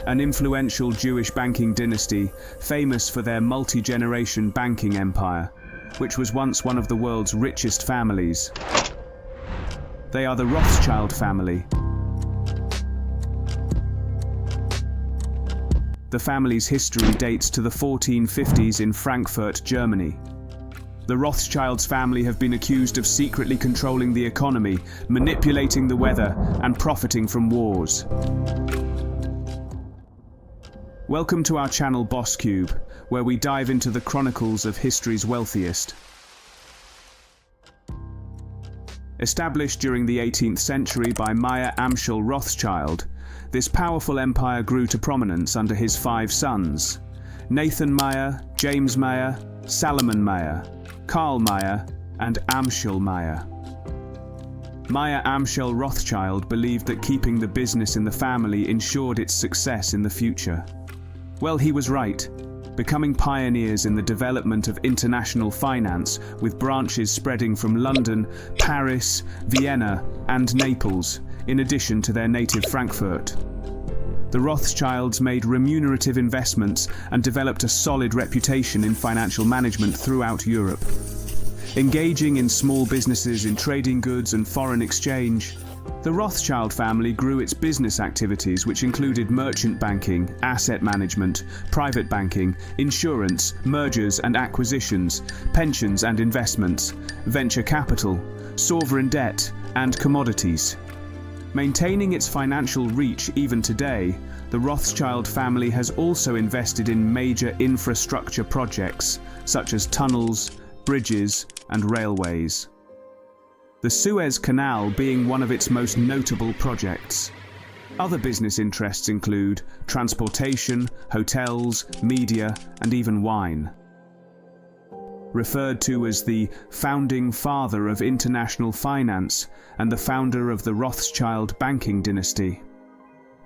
an influential Jewish banking dynasty famous for their multi-generation banking empire, which was once one of the world's richest families. They are the Rothschild family. The family's history dates to the 1450s in Frankfurt, Germany. The Rothschilds family have been accused of secretly controlling the economy, manipulating the weather, and profiting from wars. Welcome to our channel Boss Cube, where we dive into the Chronicles of History's Wealthiest. Established during the 18th century by Meyer Amschel Rothschild, this powerful empire grew to prominence under his 5 sons: Nathan Meyer, James Meyer, Salomon Meyer, Karl Meyer, and Amschel Meyer. Meyer Amschel Rothschild believed that keeping the business in the family ensured its success in the future. Well, he was right, becoming pioneers in the development of international finance, with branches spreading from London, Paris, Vienna, and Naples, in addition to their native Frankfurt. The Rothschilds made remunerative investments and developed a solid reputation in financial management throughout Europe. Engaging in small businesses in trading goods and foreign exchange, the Rothschild family grew its business activities, which included merchant banking, asset management, private banking, insurance, mergers and acquisitions, pensions and investments, venture capital, sovereign debt, and commodities. Maintaining its financial reach even today, the Rothschild family has also invested in major infrastructure projects such as tunnels, bridges, and railways. The Suez Canal being one of its most notable projects. Other business interests include transportation, hotels, media, and even wine. Referred to as the founding father of international finance and the founder of the Rothschild banking dynasty.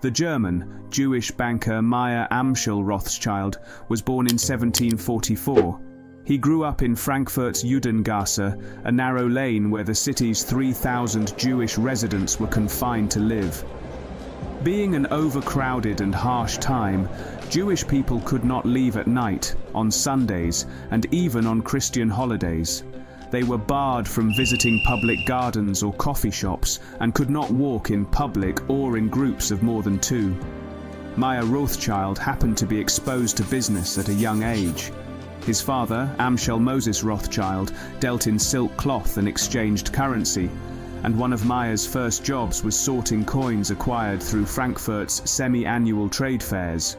The German, Jewish banker Meyer Amschel Rothschild was born in 1744. He grew up in Frankfurt's Judengasse, a narrow lane where the city's 3,000 Jewish residents were confined to live. Being an overcrowded and harsh time, Jewish people could not leave at night, on Sundays, and even on Christian holidays. They were barred from visiting public gardens or coffee shops and could not walk in public or in groups of more than 2. Meyer Rothschild happened to be exposed to business at a young age. His father, Amschel Moses Rothschild, dealt in silk cloth and exchanged currency, and one of Meyer's first jobs was sorting coins acquired through Frankfurt's semi-annual trade fairs.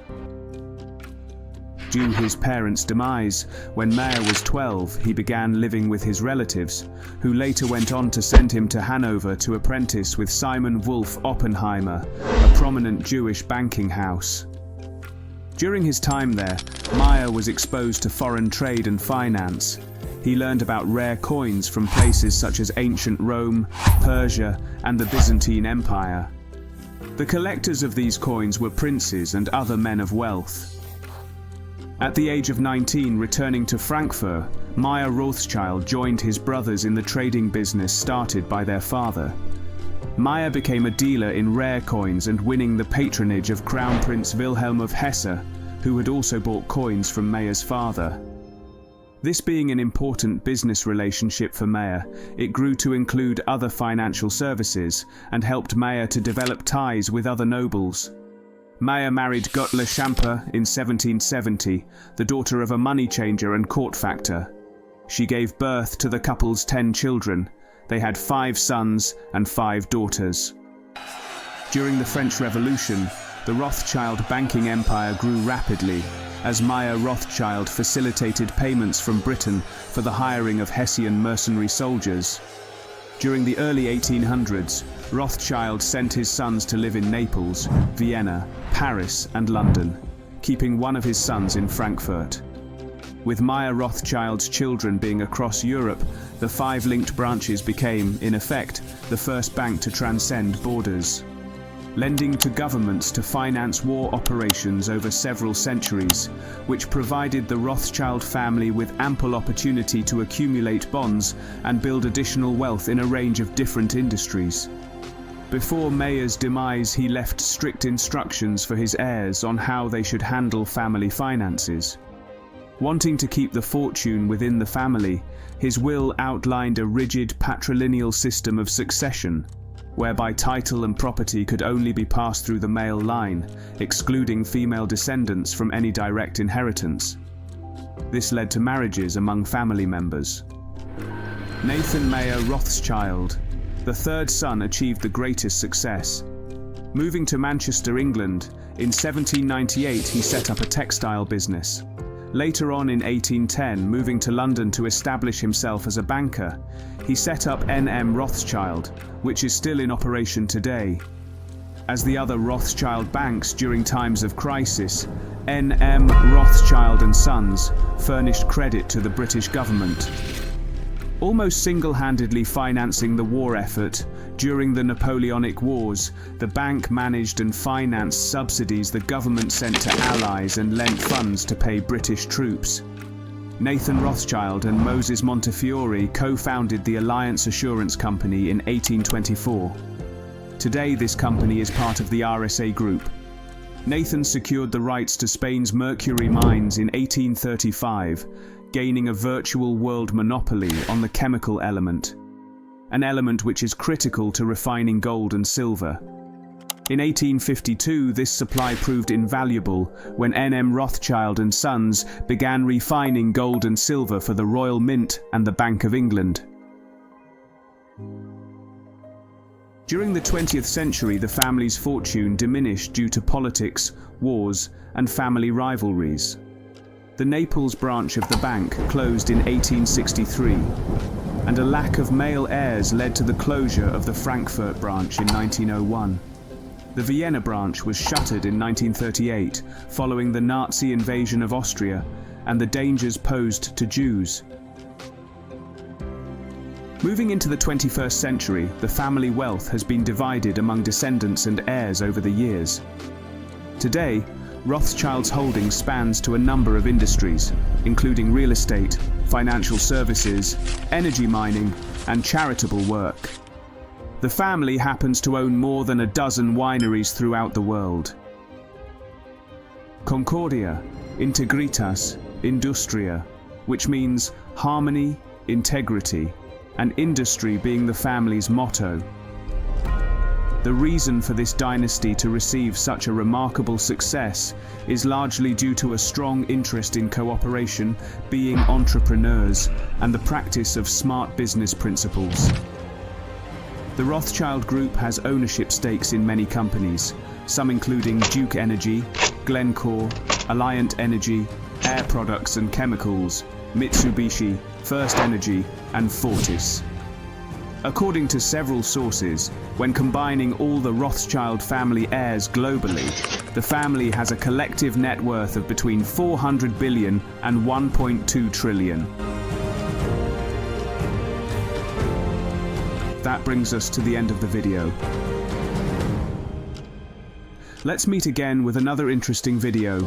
Due his parents' demise, when Meyer was 12, he began living with his relatives, who later went on to send him to Hanover to apprentice with Simon Wolf Oppenheimer, a prominent Jewish banking house. During his time there, Meyer was exposed to foreign trade and finance. He learned about rare coins from places such as ancient Rome, Persia, and the Byzantine Empire. The collectors of these coins were princes and other men of wealth. At the age of 19, returning to Frankfurt, Meyer Rothschild joined his brothers in the trading business started by their father. Meyer became a dealer in rare coins and winning the patronage of Crown Prince Wilhelm of Hesse, who had also bought coins from Meyer's father. This being an important business relationship for Meyer, it grew to include other financial services and helped Meyer to develop ties with other nobles. Meyer married Gotla Schamper in 1770, the daughter of a money changer and court factor. She gave birth to the couple's 10 children. They had 5 sons and 5 daughters. During the French Revolution, the Rothschild banking empire grew rapidly, as Meyer Rothschild facilitated payments from Britain for the hiring of Hessian mercenary soldiers. During the early 1800s, Rothschild sent his sons to live in Naples, Vienna, Paris, and London, keeping one of his sons in Frankfurt. With Meyer Rothschild's children being across Europe, the 5 linked branches became, in effect, the first bank to transcend borders. Lending to governments to finance war operations over several centuries, which provided the Rothschild family with ample opportunity to accumulate bonds and build additional wealth in a range of different industries. Before Mayer's demise, he left strict instructions for his heirs on how they should handle family finances. Wanting to keep the fortune within the family, his will outlined a rigid patrilineal system of succession, whereby title and property could only be passed through the male line, excluding female descendants from any direct inheritance. This led to marriages among family members. Nathan Mayer Rothschild, the third son, achieved the greatest success. Moving to Manchester, England, in 1798 he set up a textile business. Later on in 1810, moving to London to establish himself as a banker, he set up N.M. Rothschild, which is still in operation today. As the other Rothschild banks during times of crisis, N.M. Rothschild and Sons furnished credit to the British government. Almost single-handedly financing the war effort, during the Napoleonic Wars, the bank managed and financed subsidies the government sent to allies and lent funds to pay British troops. Nathan Rothschild and Moses Montefiore co-founded the Alliance Assurance Company in 1824. Today this company is part of the RSA Group. Nathan secured the rights to Spain's Mercury mines in 1835, gaining a virtual world monopoly on the chemical element, an element which is critical to refining gold and silver. In 1852, this supply proved invaluable when N.M. Rothschild and Sons began refining gold and silver for the Royal Mint and the Bank of England. During the 20th century, the family's fortune diminished due to politics, wars, and family rivalries. The Naples branch of the bank closed in 1863, and a lack of male heirs led to the closure of the Frankfurt branch in 1901. The Vienna branch was shuttered in 1938 following the Nazi invasion of Austria and the dangers posed to Jews. Moving into the 21st century, the family wealth has been divided among descendants and heirs over the years. Today, Rothschild's holding spans to a number of industries, including real estate, financial services, energy mining, and charitable work. The family happens to own more than a dozen wineries throughout the world. Concordia, Integritas, Industria, which means harmony, integrity, and industry being the family's motto. The reason for this dynasty to receive such a remarkable success is largely due to a strong interest in cooperation, being entrepreneurs, and the practice of smart business principles. The Rothschild Group has ownership stakes in many companies, some including Duke Energy, Glencore, Alliant Energy, Air Products and Chemicals, Mitsubishi, First Energy, and Fortis. According to several sources, when combining all the Rothschild family heirs globally, the family has a collective net worth of between 400 billion and 1.2 trillion. That brings us to the end of the video. Let's meet again with another interesting video.